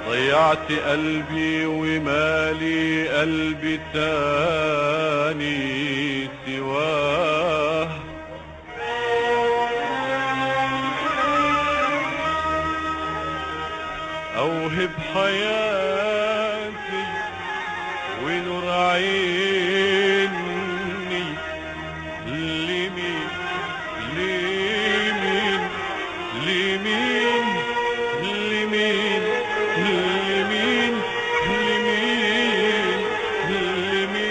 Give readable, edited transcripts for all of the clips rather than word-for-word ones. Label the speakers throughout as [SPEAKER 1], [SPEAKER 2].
[SPEAKER 1] ضيعت قلبي ومالي قلبي تاني سواه. اوهب حياتي ونور عيني لمين لمين لمين لمين لمين لمين لمين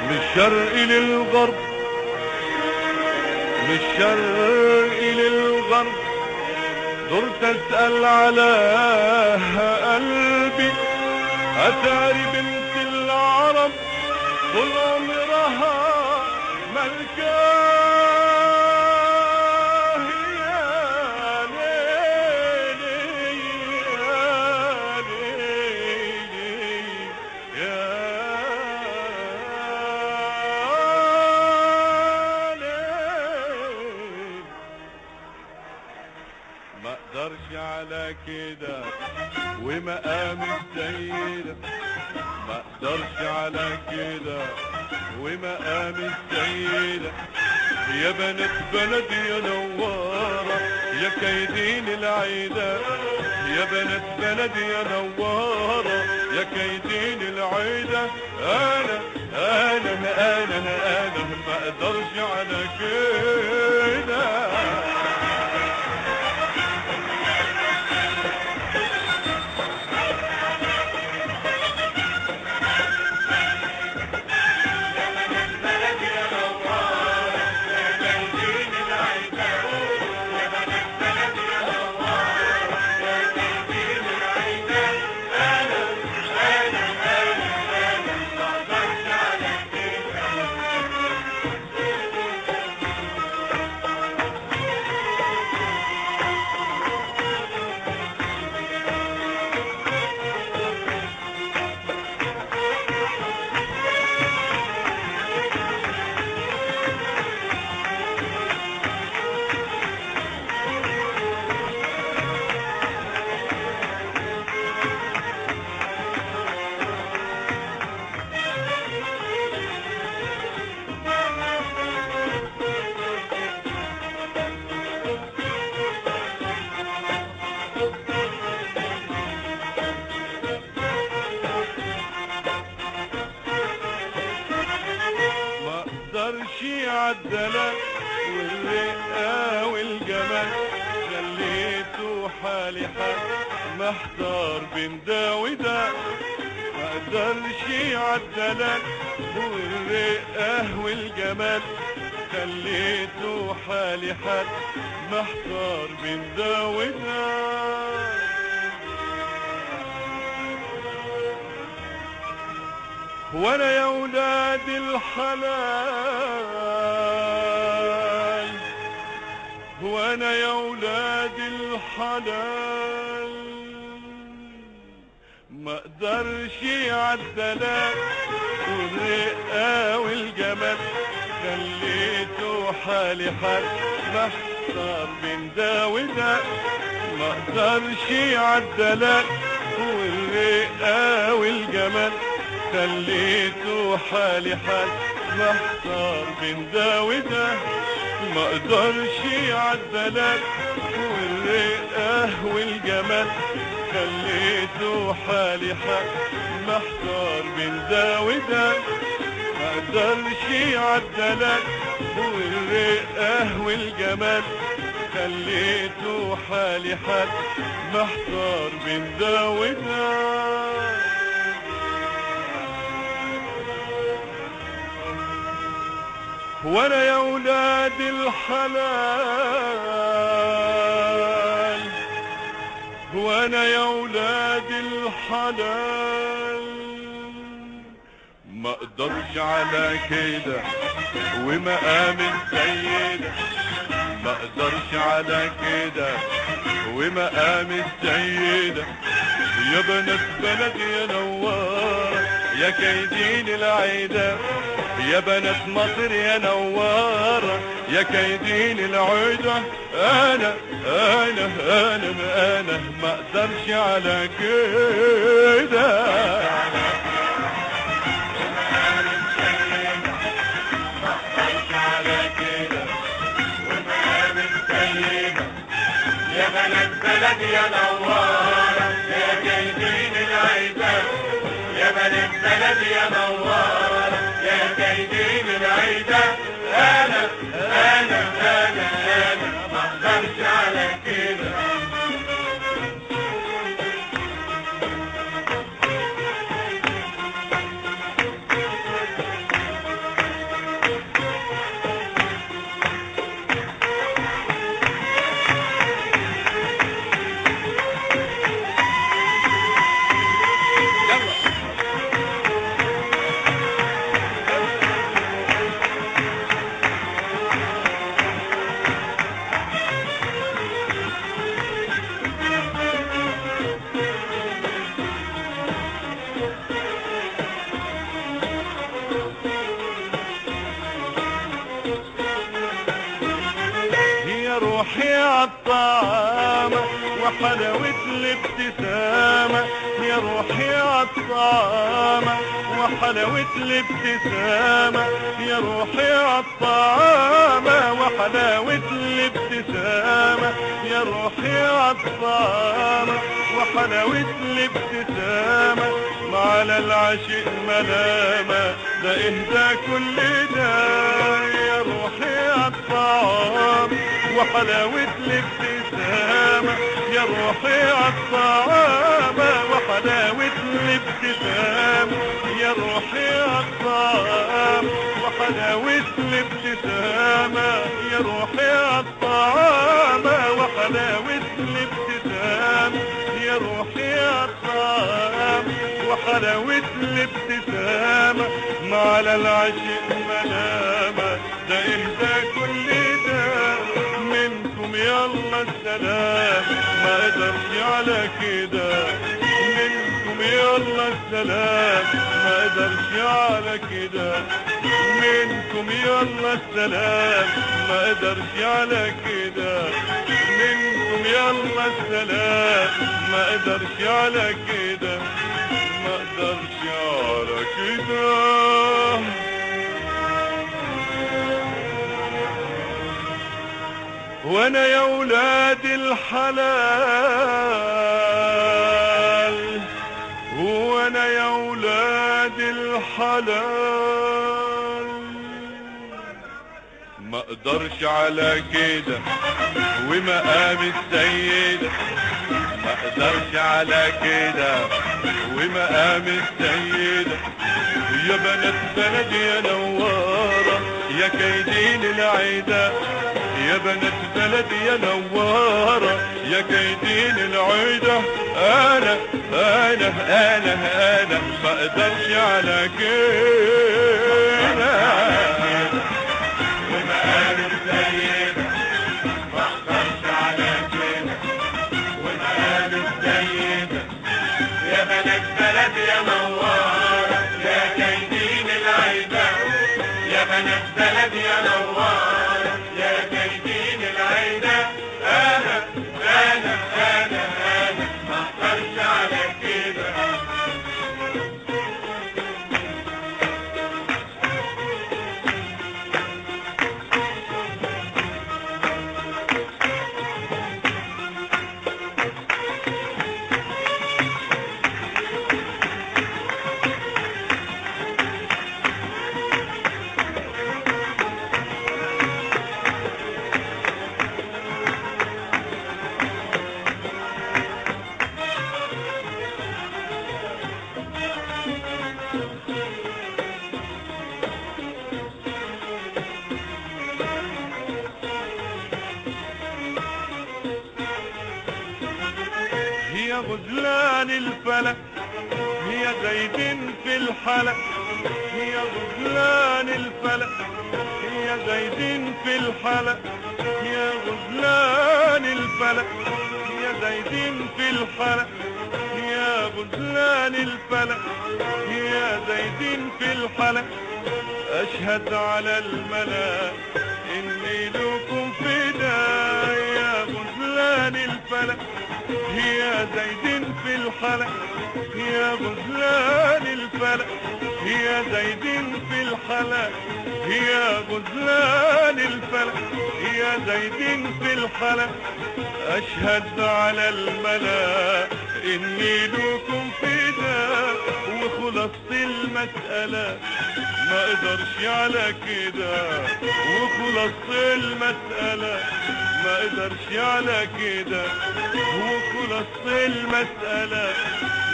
[SPEAKER 1] من الشرق للغرب، من الشرق للغرب درت اسأل على قلبي، اتاري بنت العرب طول عمرها ملكاه. يا ليلي يا ليلي يا ليلي. ما اقدرش على كده ومقام السيدة، ما اقدرش على كده ومقام السيدة. يا بنات بلدي يا نوارة يا كايدين العيدة، يا بنات بلدي يا نوارة يا كايدين العيدة. انا ما اقدرش على كده. عالدلال والرقة والجمال خليته حالي حال محتار بين ده وده. ما اقدرش عالدلال والرقة والجمال خليته حالي حال محتار بين ده وده. وانا يا ولاد الحلال، وانا يا ولاد الحلال ما اقدرش عالدلال والرقة والجمال خليته حالي حال محتار بين ده وده. ما اقدرش عالدلال والرقة والجمال خليته حالي حال محتار بين ده وده. ما اقدرش عالدلال والرقة والجمال خليته حالي حال محتار بين ده وده. ما اقدرش عالدلال والرقة والجمال خليته حالي حال محتار بين ده وده. وانا يا ولاد الحلال، وانا يا ولاد الحلال ما اقدرش على كده ومقام السيدة، ما اقدرش على كده ومقام السيدة. يا بنات بلد يا نوار يا كايدين العيدة، يا بنات مصر يا نوار يا كايدين العيدة. انا ما اقدرش على كده.
[SPEAKER 2] يا بلد بلد يا نوارة يا كايدين العيدة، يا بلد بلد يا نوارة يا كايدين العيدة. انا ما اقدرش على كده.
[SPEAKER 1] روحي عالطعامة وحلاوة الابتسامة، يا روحي عالطعامة وحلاوة الابتسامة، يا روحي عالطعامة وحلاوة الابتسامة، يا روحي عالطعامة وحلاوة الابتسامة. على العاشق ملامة ده اهدى كل ده، يا روحي عالطعام وحلاوة الابتسامة، يا روحي عالطعام وحلاوة الابتسامة، يا روحي عالطعام وحلاوة الابتسامة، يا روحي عالطعام وحلاوة الابتسامة، يا روحي عالطعام وحلاوة الابتسامة. ما على العاشق ملامة ده اهدى كل ده، منكم يلا السلام ما قدرش على كده، منكم يلا السلام ما قدرش على كده، منكم يلا السلام ما قدرش على كده، منكم يلا السلام ما قدرش على كده، ما قدرش على كده. وانا يا ولاد الحلال، وانا يا ولاد الحلال، ما اقدرش على كده ومقام السيدة، ما اقدرش على كده ومقام السيدة. يا بنات بلدي يا نوارة يا كايدين العيدة، يا بنات بلدي يا نوارة يا كايدين العيدة. انا ما اقدرش على كده
[SPEAKER 2] ومقام السيدة، ما اقدرش على كده ومقام السيدة. يا بنات بلد يا نوارة يا كايدين العيدة، يا بنات بلد يا نوارة يا كايدين العيدة. انا ما اقدرش على كده.
[SPEAKER 1] هي غزلان الفلك هي زيدين في الحلق، هي غزلان الفلك هي زيدين في الحلق، هي غزلان الفلك زايدين في الحلق يا غزلان الفلك يا زايدين في الحلق اشهد على الملا اني لكم فداء يا غزلان الفلك يا زايدين في الحلق يا غزلان الفلك يا زايدين في الحلق يا غزلان الفلك يا زايدين في الحلق اشهد على الملا اني لكم فداء وخلصت المسألة ما قدرش على كده وخلصت المسألة ما قدرش على كده وخلصت المسألة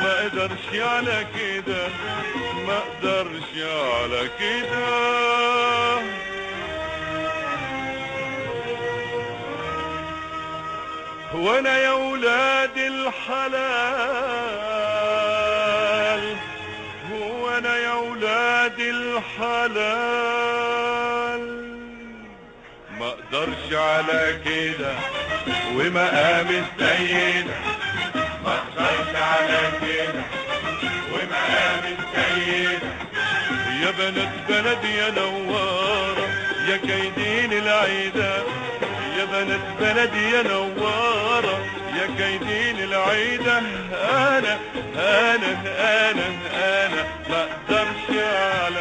[SPEAKER 1] ما قدرش على كده ما قدرش على كده وانا يا ولاد الحلال وانا يا ولاد الحلال ما اقدرش على كده ومقام السيدة
[SPEAKER 2] ما اقدرش على كده ومقام السيدة
[SPEAKER 1] يا بنات بلدي يا نوارة يا كايدين العيدة يا بنات بلدي يا نوارة يا كايدين العيدة انا ما اقدرش على